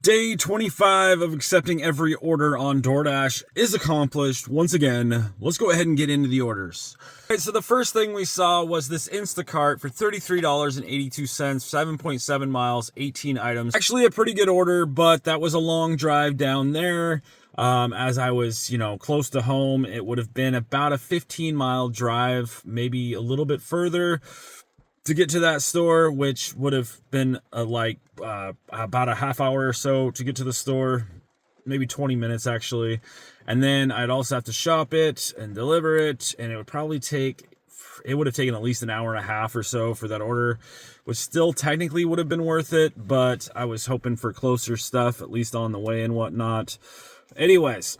Day 25 of accepting every order on DoorDash is accomplished. Once again, let's go ahead and get into the orders. All right, so the first thing we saw was this Instacart for $33.82, 7.7 miles, 18 items. Actually a pretty good order, but that was a long drive down there. As I was, close to home, it would have been about a 15-mile drive, maybe a little bit further to get to that store, which would have been about a half hour or so to get to the store, maybe 20 minutes actually. And then I'd also have to shop it and deliver it, and it would have taken at least an hour and a half or so for that order, which still technically would have been worth it, but I was hoping for closer stuff, at least on the way and whatnot. Anyways,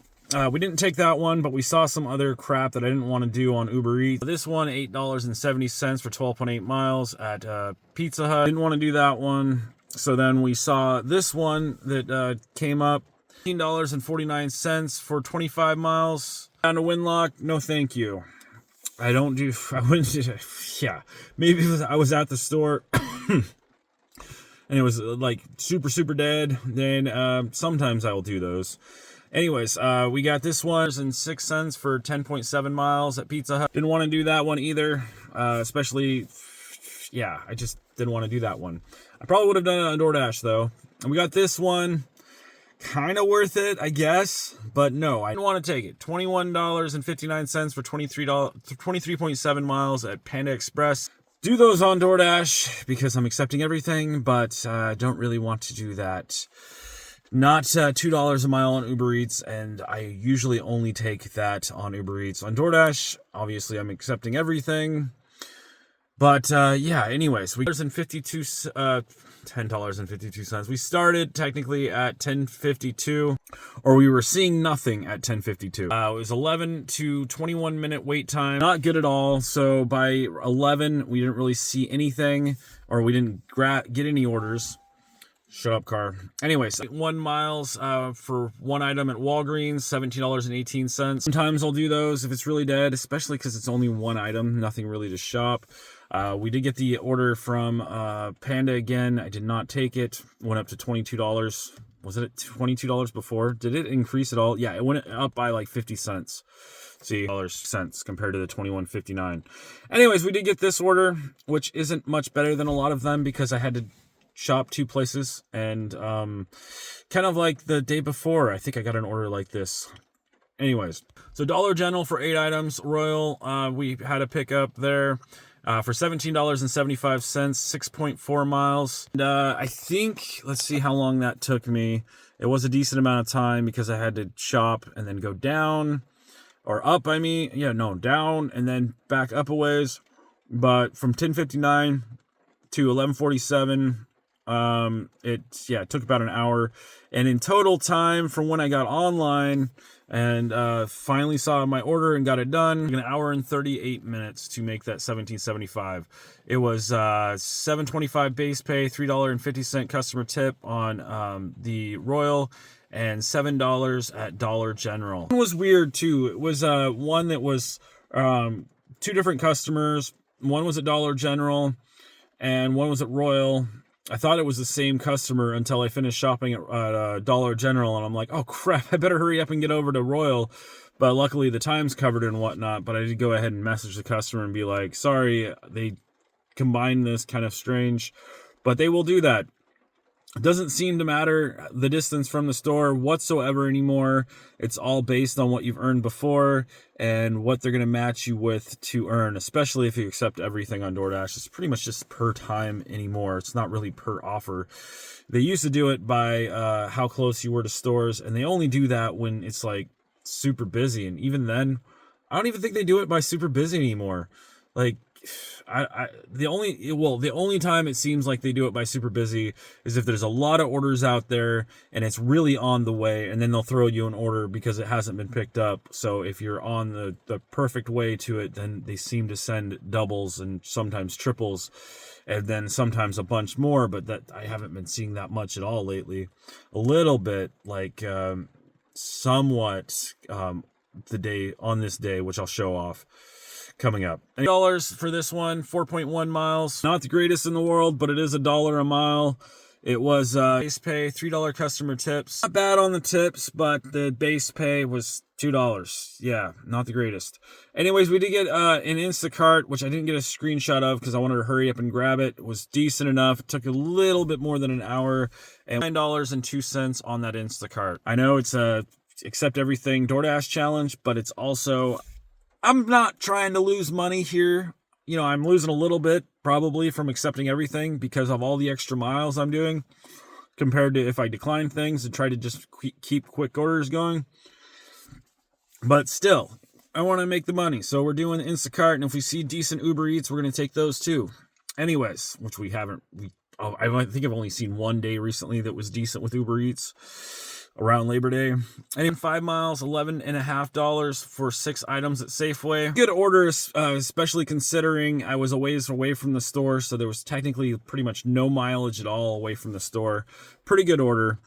we didn't take that one, but we saw some other crap that I didn't want to do on Uber Eats. This one, $8.70 for 12.8 miles at Pizza Hut. Didn't want to do that one. So then we saw this one that came up, $15.49 for 25 miles. Down to Winlock, no thank you. I wouldn't do, yeah. Maybe I was at the store and it was like super dead. Then sometimes I will do those. Anyways, we got this one and 6 cents for 10.7 miles at Pizza Hut. Didn't want to do that one either, especially, yeah, I just didn't want to do that one. I probably would have done it on DoorDash though. And we got this one, kind of worth it, I guess, but no, I didn't want to take it. $21.59 for 23.7 miles at Panda Express. Do those on DoorDash because I'm accepting everything, but I don't really want to do that. Not $2 a mile on Uber Eats, and I usually only take that on Uber Eats. On DoorDash, obviously I'm accepting everything. But yeah, anyways, $10.52. We started technically at 10:52, or we were seeing nothing at 10:52. It was 11 to 21 minute wait time. Not good at all. So by 11, we didn't really see anything, or we didn't get any orders. Shut up, car. Anyways, 1 miles for one item at Walgreens, $17.18. Sometimes I'll do those if it's really dead, especially because it's only one item, nothing really to shop. We did get the order from Panda again. I did not take it. Went up to $22. Was it $22 before? Did it increase at all? Yeah, it went up by like 50 cents. See, cents compared to the $21.59. Anyways, we did get this order, which isn't much better than a lot of them because I had to shop 2 places, and kind of like the day before, I think I got an order like this. Anyways, so Dollar General for 8 items. Royal, we had a pickup there for $17.75, 6.4 miles. And I think, let's see how long that took me. It was a decent amount of time because I had to shop and then go down, or up, down, and then back up a ways. But from 10:59 to 11:47, it took about an hour, and in total time from when I got online and finally saw my order and got it done, an hour and 38 minutes to make that $17.75. It was $7.25 base pay, $3.50 customer tip on the Royal, and $7 at Dollar General. It was weird too. It was one that was 2 different customers. One was at Dollar General and one was at Royal. I thought it was the same customer until I finished shopping at Dollar General, and I'm like, oh crap, I better hurry up and get over to Royal. But luckily the time's covered and whatnot, but I did go ahead and message the customer and be like, sorry, they combined this, kind of strange, but they will do that. It doesn't seem to matter the distance from the store whatsoever anymore. It's all based on what you've earned before and what they're going to match you with to earn, especially if you accept everything on DoorDash. It's pretty much just per time anymore. It's not really per offer. They used to do it by how close you were to stores, and they only do that when it's like super busy. And even then, I don't even think they do it by super busy anymore. Like, the only time it seems like they do it by super busy is if there's a lot of orders out there and it's really on the way, and then they'll throw you an order because it hasn't been picked up. So if you're on the perfect way to it, then they seem to send doubles and sometimes triples, and then sometimes a bunch more, but that I haven't been seeing that much at all lately. A little bit, like somewhat this day, which I'll show off coming up. $8 for this one, 4.1 miles. Not the greatest in the world, but it is $1 a mile. It was base pay, $3 customer tips. Not bad on the tips, but the base pay was $2. Yeah, not the greatest. Anyways, we did get an Instacart, which I didn't get a screenshot of because I wanted to hurry up and grab it. It was decent enough. It took a little bit more than an hour, and $9.02 on that Instacart. I know it's a accept everything DoorDash challenge, but it's also, I'm not trying to lose money here. You know, I'm losing a little bit probably from accepting everything because of all the extra miles I'm doing compared to if I decline things and try to just keep quick orders going. But still, I want to make the money. So we're doing Instacart, and if we see decent Uber Eats, we're going to take those too. Anyways, which we haven't, I think I've only seen one day recently that was decent with Uber Eats around Labor Day. And in 5 miles, $11.50 for 6 items at Safeway. Good order, especially considering I was a ways away from the store, so there was technically pretty much no mileage at all away from the store. Pretty good order.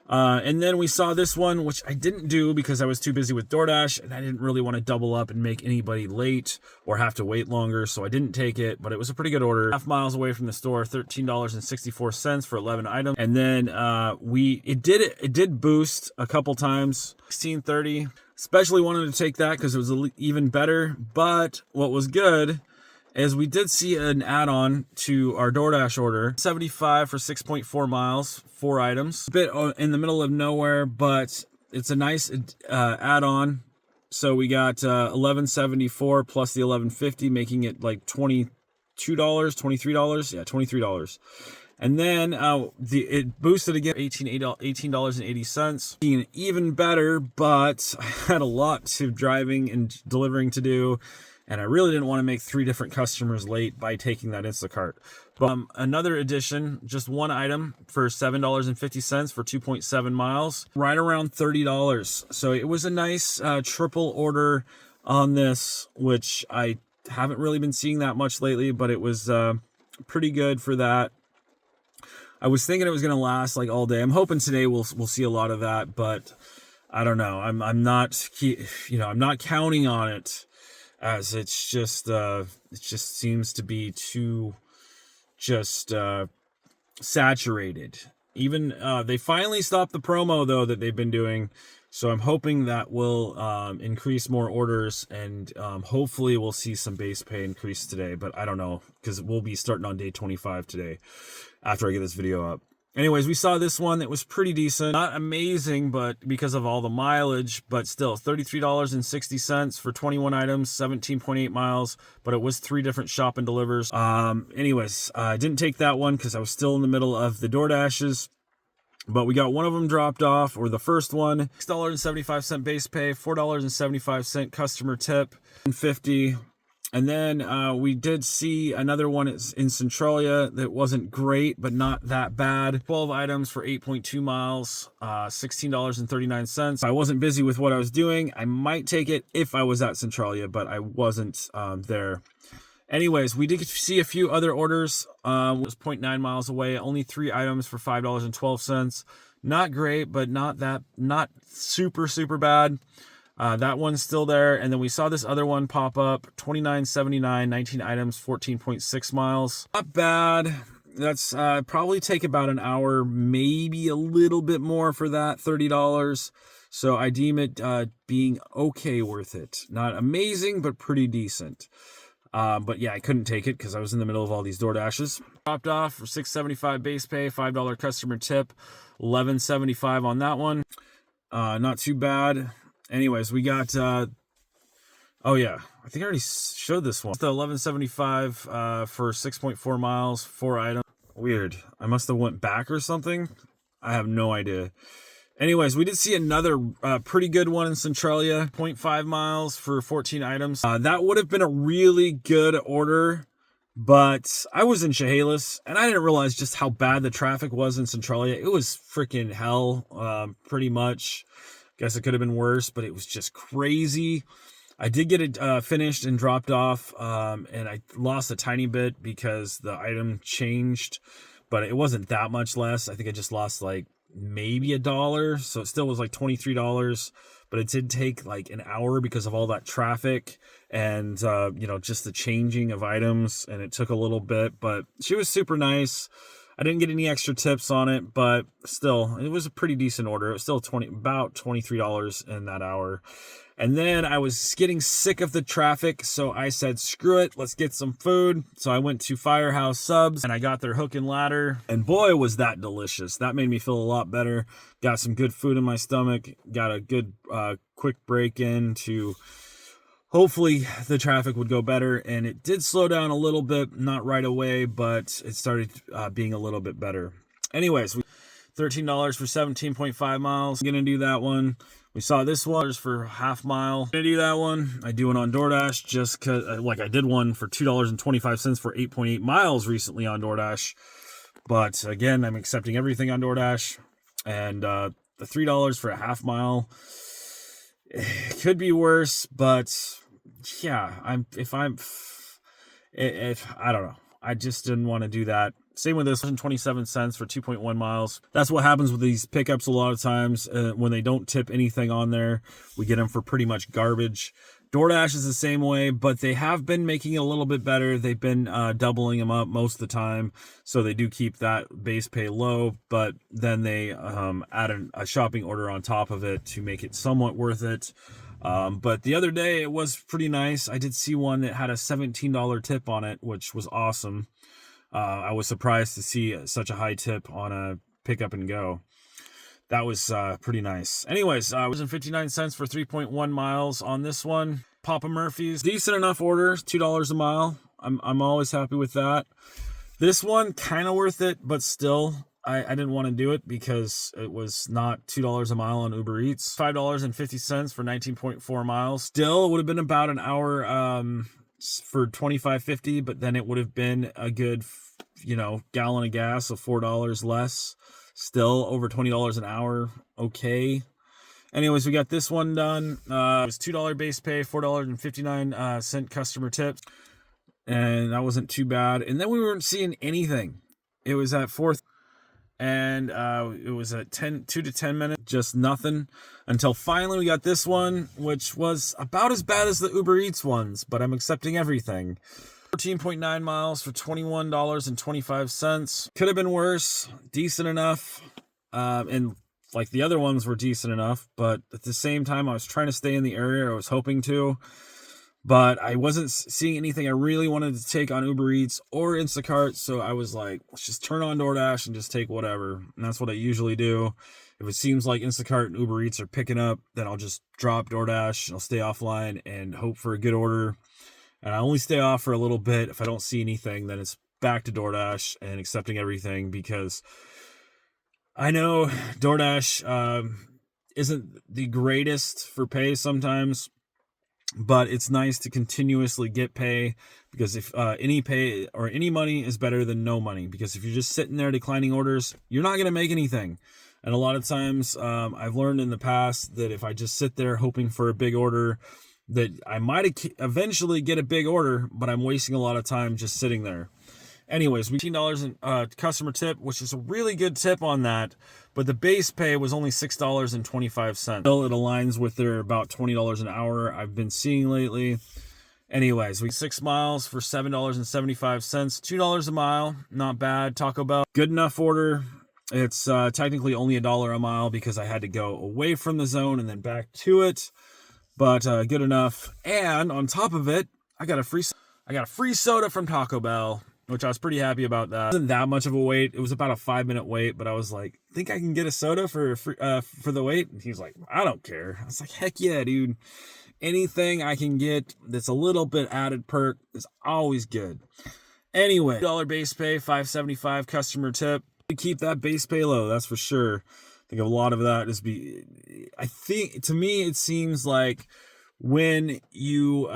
And then we saw this one, which I didn't do because I was too busy with DoorDash, and I didn't really want to double up and make anybody late or have to wait longer, so I didn't take it, but it was a pretty good order. half miles away from the store, $13.64 for 11 items. And then it did boost a couple times, $16.30. Especially wanted to take that because it was even better, but what was good is we did see an add-on to our DoorDash order, $75 for 6.4 miles, 4 items. A bit in the middle of nowhere, but it's a nice add-on. So we got $11.74 plus the $11.50, making it like $22, $23. Yeah, $23. And then it boosted again, $18.80, being even better, but I had a lot to driving and delivering to do. And I really didn't want to make 3 different customers late by taking that Instacart. But another addition, just one item for $7.50 for 2.7 miles, right around $30. So it was a nice triple order on this, which I haven't really been seeing that much lately, but it was pretty good for that. I was thinking it was going to last like all day. I'm hoping today we'll see a lot of that, but I don't know. I'm not, I'm not counting on it, as it just seems to be too saturated. Even they finally stopped the promo though that they've been doing, so I'm hoping that will increase more orders, and hopefully we'll see some base pay increase today, but I don't know, because we'll be starting on day 25 today after I get this video up. Anyways, we saw this one that was pretty decent. Not amazing, but because of all the mileage, but still $33.60 for 21 items, 17.8 miles, but it was 3 different shop and delivers. Anyways, I didn't take that one because I was still in the middle of the DoorDashes, but we got one of them dropped off, or the first one, $6.75 base pay, $4.75 customer tip, $50. And then we did see another one in Centralia that wasn't great, but not that bad. 12 items for 8.2 miles, $16.39. I wasn't busy with what I was doing. I might take it if I was at Centralia, but I wasn't there. Anyways, we did see a few other orders. It was 0.9 miles away, only 3 items for $5.12. Not great, but not super, super bad. That one's still there. And then we saw this other one pop up, $29.79, 19 items, 14.6 miles. Not bad. That's probably take about an hour, maybe a little bit more for that, $30. So I deem it being okay worth it. Not amazing, but pretty decent. But yeah, I couldn't take it because I was in the middle of all these DoorDashes. Dropped off for $6.75 base pay, $5 customer tip, $11.75 on that one. Not too bad. Anyways, we got, oh yeah, I think I already showed this one. The $11.75 for 6.4 miles, 4 items. Weird. I must have went back or something. I have no idea. Anyways, we did see another pretty good one in Centralia, 0.5 miles for 14 items. That would have been a really good order, but I was in Chehalis, and I didn't realize just how bad the traffic was in Centralia. It was freaking hell, pretty much. Guess it could have been worse, but it was just crazy. I did get it finished and dropped off, and I lost a tiny bit because the item changed, but it wasn't that much less. I think I just lost like maybe $1, so it still was like $23, but it did take like an hour because of all that traffic and just the changing of items, and it took a little bit, but she was super nice. I didn't get any extra tips on it, but still, it was a pretty decent order. It was still about $23 in that hour. And then I was getting sick of the traffic, so I said, screw it, let's get some food. So I went to Firehouse Subs, and I got their hook and ladder. And boy, was that delicious. That made me feel a lot better. Got some good food in my stomach. Got a good quick break in to hopefully the traffic would go better. And it did slow down a little bit, not right away, but it started being a little bit better. Anyways, $13 for 17.5 miles. I'm going to do that one. We saw this one for half mile. I'm going to do that one. I do one on DoorDash just because, like, I did one for $2.25 for 8.8 miles recently on DoorDash. But again, I'm accepting everything on DoorDash. And the $3 for a half mile, it could be worse, but yeah, I don't know. I just didn't want to do that. Same with this one, 27 cents for 2.1 miles. That's what happens with these pickups a lot of times. When they don't tip anything on there, we get them for pretty much garbage. DoorDash is the same way, but they have been making it a little bit better. They've been doubling them up most of the time, so they do keep that base pay low, but then they add a shopping order on top of it to make it somewhat worth it. But the other day, it was pretty nice. I did see one that had a $17 tip on it, which was awesome. I was surprised to see such a high tip on a pick up and go. That was pretty nice. Anyways, it was 59 cents for 3.1 miles on this one. Papa Murphy's, decent enough order, $2 a mile. I'm always happy with that. This one, kind of worth it, but still, I didn't want to do it because it was not $2 a mile on Uber Eats. $5.50 for 19.4 miles. Still, it would have been about an hour for $25.50, but then it would have been a good, gallon of gas of $4 less. Still over $20 an hour. Okay. Anyways, we got this one done. It was $2 base pay, $4.59 customer tips, and that wasn't too bad. And then we weren't seeing anything. It was at 4th. And it was at 2 to 10 minutes, just nothing, until finally we got this one, which was about as bad as the Uber Eats ones, but I'm accepting everything. 14.9 miles for $21.25. Could have been worse, decent enough, and like the other ones were decent enough, but at the same time I was trying to stay in the area. I was hoping to, but I wasn't seeing anything I really wanted to take on Uber Eats or Instacart, so I was like, let's just turn on DoorDash and just take whatever. And that's what I usually do. If it seems like Instacart and Uber Eats are picking up, then I'll just drop DoorDash, I'll stay offline and hope for a good order. And I only stay off for a little bit. If I don't see anything, then it's back to DoorDash and accepting everything, because I know DoorDash isn't the greatest for pay sometimes, but it's nice to continuously get pay, because if any pay or any money is better than no money, because if you're just sitting there declining orders, you're not going to make anything. And a lot of times I've learned in the past that if I just sit there hoping for a big order, that I might eventually get a big order, but I'm wasting a lot of time just sitting there. Anyways, we $18 in customer tip, which is a really good tip on that, but the base pay was only $6.25. Still, it aligns with their about $20 an hour I've been seeing lately. Anyways, we 6 miles for $7.75, $2 a mile, not bad. Taco Bell, good enough order. It's technically only $1 a mile because I had to go away from the zone and then back to it, but good enough. And on top of it, I got a free soda from Taco Bell, which I was pretty happy about. That. It wasn't that much of a wait. It was about a 5-minute wait, but I was like, think I can get a soda for the wait? And he's like, I don't care. I was like, heck yeah, dude. Anything I can get that's a little bit added perk is always good. Anyway, $1 base pay, $5.75 customer tip. To keep that base pay low, that's for sure. I think a lot of that is I think, to me, it seems like when you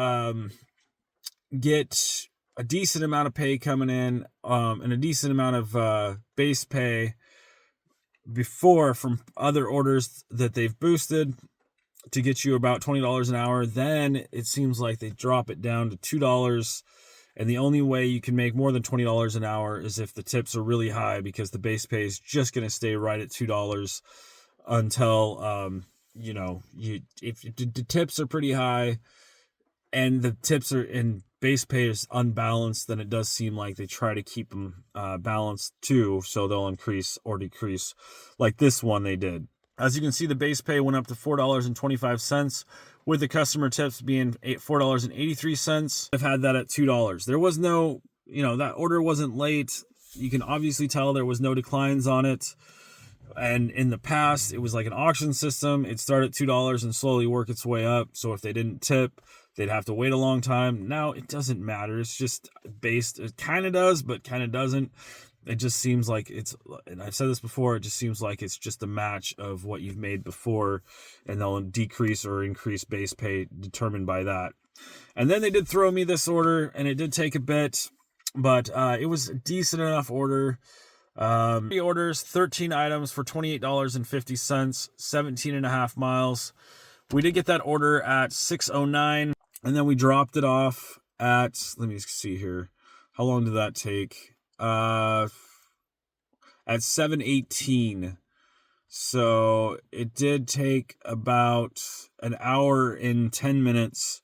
get a decent amount of pay coming in, and a decent amount of base pay before from other orders that they've boosted to get you about $20 an hour, then it seems like they drop it down to $2. And the only way you can make more than $20 an hour is if the tips are really high, because the base pay is just going to stay right at $2 until, if the tips are pretty high, and the tips are in base pay is unbalanced, then it does seem like they try to keep them balanced too, so they'll increase or decrease. Like this one they did. As you can see, the base pay went up to $4.25, with the customer tips being $4.83. I've had that at $2. There was no, that order wasn't late. You can obviously tell there was no declines on it. And in the past, it was like an auction system. It started at $2 and slowly work its way up. So if they didn't tip, they'd have to wait a long time. Now it doesn't matter. It's just based. It kind of does, but kind of doesn't. It just seems like it's, and I've said this before, it just seems like it's just a match of what you've made before, and they'll decrease or increase base pay determined by that. And then they did throw me this order, and it did take a bit, but it was a decent enough order. 3 orders, 13 items for $28.50, 17 and a half miles. We did get that order at 6:09, and then we dropped it off at, let me see here. How long did that take? At 7:18. So it did take about an hour and 10 minutes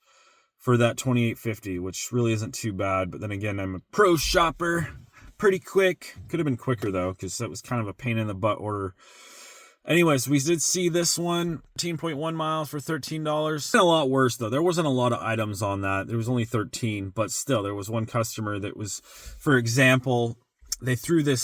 for that $28.50, which really isn't too bad. But then again, I'm a pro shopper. Pretty quick. Could have been quicker though, because that was kind of a pain in the butt order. Anyways, we did see this one, 13.1 miles for $13. A lot worse though. There wasn't a lot of items on that. There was only 13, but still there was one customer that was, for example, they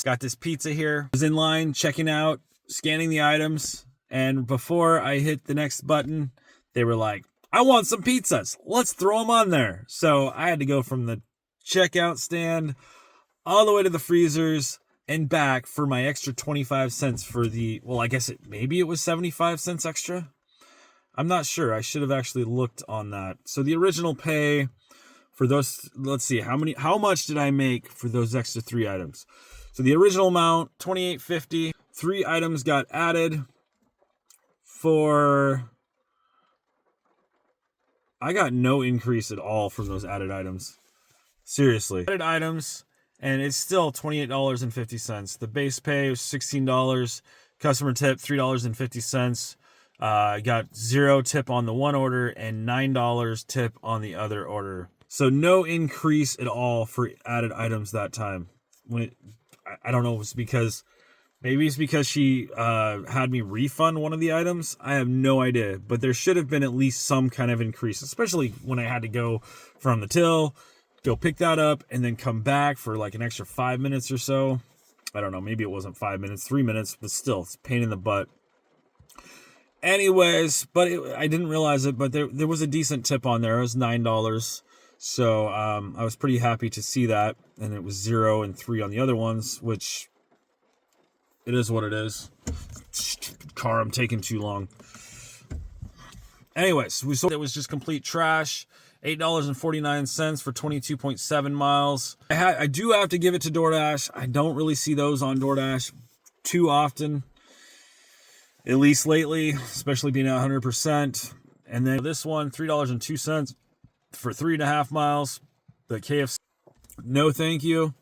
got this pizza here, was in line, checking out, scanning the items. And before I hit the next button, they were like, I want some pizzas. Let's throw them on there. So I had to go from the checkout stand all the way to the freezers and back for my extra 25 cents for the, well, I guess maybe it was 75 cents extra. I'm not sure. I should have actually looked on that. So the original pay for those, let's see, how much did I make for those extra 3 items? So the original amount, $28.50. 3 items got added for, I got no increase at all from those added items. Seriously. Added items, and it's still $28.50. The base pay was $16. Customer tip, $3.50. Got 0 tip on the one order and $9 tip on the other order. So no increase at all for added items that time. I don't know if it's because, maybe it's because she had me refund one of the items. I have no idea, but there should have been at least some kind of increase, especially when I had to go from the till, go pick that up, and then come back for like an extra 5 minutes or so. I don't know, maybe it wasn't 5 minutes, 3 minutes, but still, it's a pain in the butt. Anyways, but I didn't realize it, but there was a decent tip on there. It was $9. So I was pretty happy to see that. And it was 0 and 3 on the other ones, which it is what it is. Car, I'm taking too long. Anyways, we sold it was just complete trash. $8.49 for 22.7 miles. I do have to give it to DoorDash. I don't really see those on DoorDash too often, at least lately, especially being at 100%. And then this one, $3.02 for 3.5 miles. The KFC, no thank you.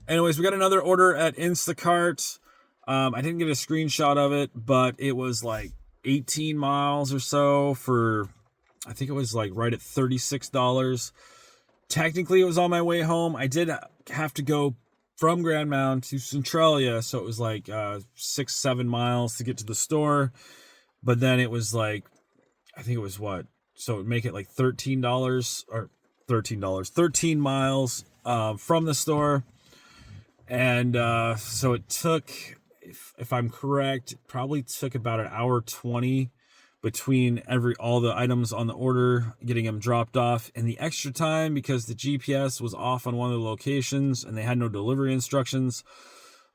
Anyways, we got another order at Instacart. I didn't get a screenshot of it, but it was like 18 miles or so for, I think it was like right at $36. Technically, it was on my way home. I did have to go from Grand Mound to Centralia, so it was like 6-7 miles to get to the store. But then it was like, I think it was what? So it would make it like $13 or $13 miles from the store. And so it took, if I'm correct, it probably took about an hour 20 between all the items on the order, getting them dropped off, and the extra time because the GPS was off on one of the locations and they had no delivery instructions.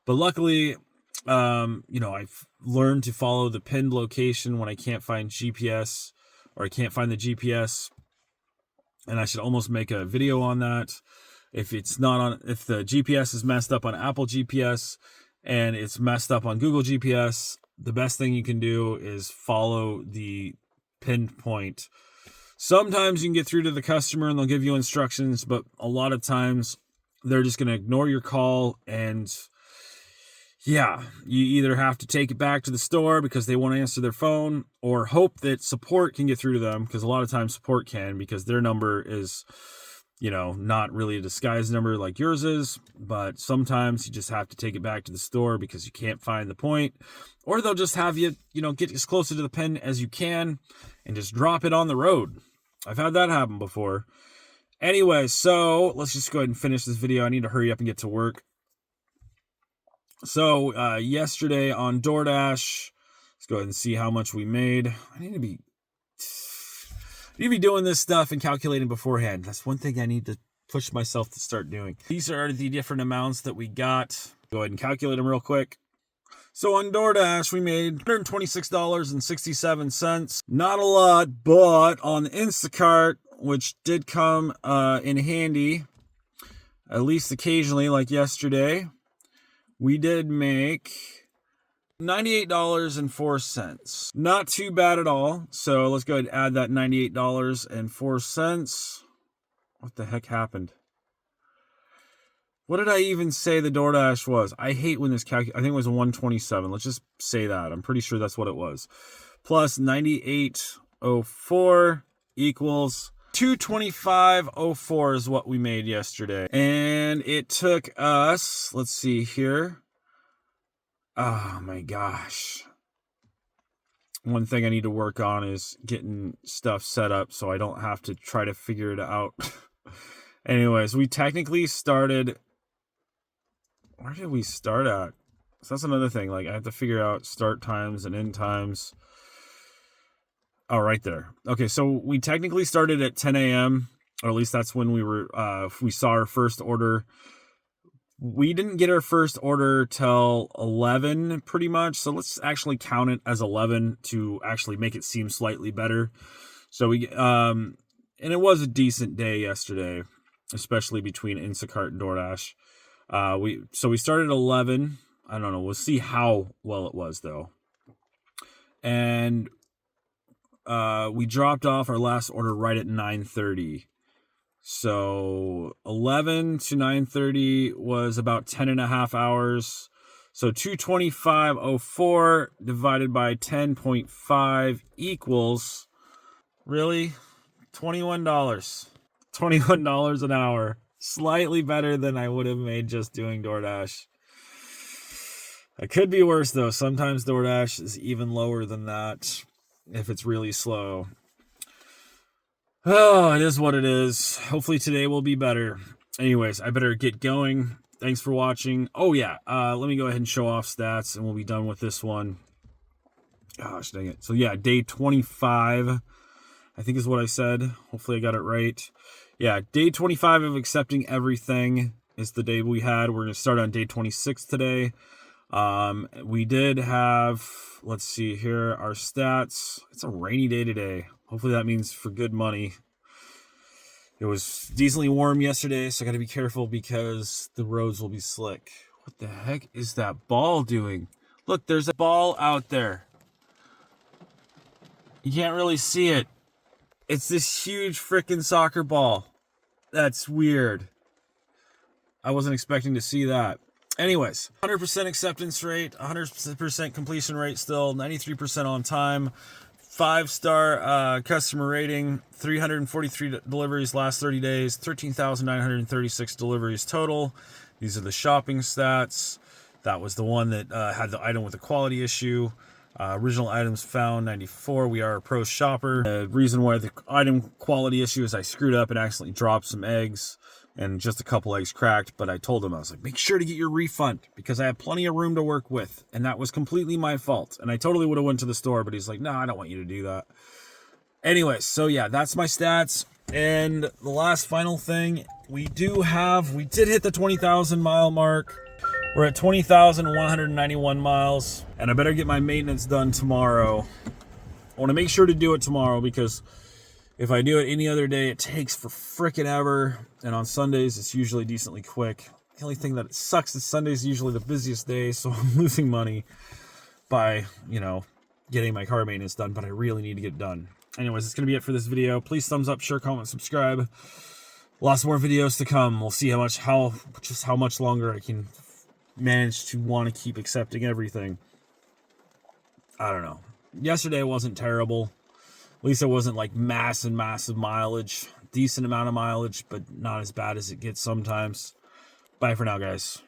But luckily, I've learned to follow the pinned location when I can't find GPS or I can't find the GPS. And I should almost make a video on that. If the GPS is messed up on Apple GPS and it's messed up on Google GPS, the best thing you can do is follow the pinpoint. Sometimes you can get through to the customer and they'll give you instructions, but a lot of times they're just going to ignore your call. And yeah, you either have to take it back to the store because they won't answer their phone, or hope that support can get through to them, because a lot of times support can, because their number is, not really a disguised number like yours is. But sometimes you just have to take it back to the store because you can't find the point, or they'll just have you, get as close to the pen as you can and just drop it on the road. I've had that happen before. Anyway, so let's just go ahead and finish this video. I need to hurry up and get to work. So yesterday on DoorDash, let's go ahead and see how much we made. I need to be doing this stuff and calculating beforehand. That's one thing I need to push myself to start doing. These are the different amounts that we got. Go ahead and calculate them real quick. So on DoorDash, we made $126.67. Not a lot, but on Instacart, which did come in handy, at least occasionally, like yesterday, we did make $98.04. Not too bad at all. So let's go ahead and add that $98.04. What the heck happened? What did I even say the DoorDash was? I hate when this I think it was a 127. Let's just say that. I'm pretty sure that's what it was. Plus 98.04 equals 225.04 is what we made yesterday. And it took us, let's see here. Oh my gosh. One thing I need to work on is getting stuff set up so I don't have to try to figure it out. Anyways, we technically started. Where did we start at? So that's another thing. Like, I have to figure out start times and end times. Oh, right there. Okay, so we technically started at 10 a.m., or at least that's when we saw our first order. We didn't get our first order till 11, pretty much. So let's actually count it as 11 to actually make it seem slightly better. So and it was a decent day yesterday, especially between Instacart and DoorDash. We started at 11. I don't know. We'll see how well it was though. And we dropped off our last order right at 9:30. So 11 to 9:30 was about 10 and a half hours. So 225.04 divided by 10.5 equals, really, $21. $21 an hour. Slightly better than I would have made just doing DoorDash. It could be worse though. Sometimes DoorDash is even lower than that if it's really slow. Oh, it is what it is. Hopefully today will be better. Anyways, I better get going. Thanks for watching. Oh yeah, let me go ahead and show off stats and we'll be done with this one. Gosh dang it. So yeah, day 25, I think is what I said. Hopefully I got it right. Yeah, day 25 of accepting everything is the day we had. We're going to start on day 26 today. We did have, let's see here, our stats. It's a rainy day today. Hopefully that means for good money. It was decently warm yesterday, so I got to be careful because the roads will be slick. What the heck is that ball doing? Look, there's a ball out there. You can't really see it. It's this huge freaking soccer ball. That's weird. I wasn't expecting to see that. Anyways, 100% acceptance rate, 100% completion rate still, 93% on time, 5-star customer rating, 343 deliveries last 30 days, 13,936 deliveries total. These are the shopping stats. That was the one that had the item with a quality issue. Original items found, 94. We are a pro shopper. The reason why the item quality issue is I screwed up and accidentally dropped some eggs and just a couple eggs cracked, but I told him, I was like, make sure to get your refund because I have plenty of room to work with, and that was completely my fault. And I totally would have went to the store, but he's like, no, I don't want you to do that. Anyways, so yeah, that's my stats. And the last final thing, we did hit the 20,000 mile mark. We're at 20,191 miles, and I better get my maintenance done tomorrow. I want to make sure to do it tomorrow because if I do it any other day, it takes for frickin' ever. And on Sundays, it's usually decently quick. The only thing that sucks is Sunday's usually the busiest day, so I'm losing money by, getting my car maintenance done, but I really need to get it done. Anyways, it's going to be it for this video. Please thumbs up, share, comment, subscribe. Lots more videos to come. We'll see how much longer I can manage to want to keep accepting everything. I don't know. Yesterday wasn't terrible. At least it wasn't like massive mileage. Decent amount of mileage, but not as bad as it gets sometimes. Bye for now, guys.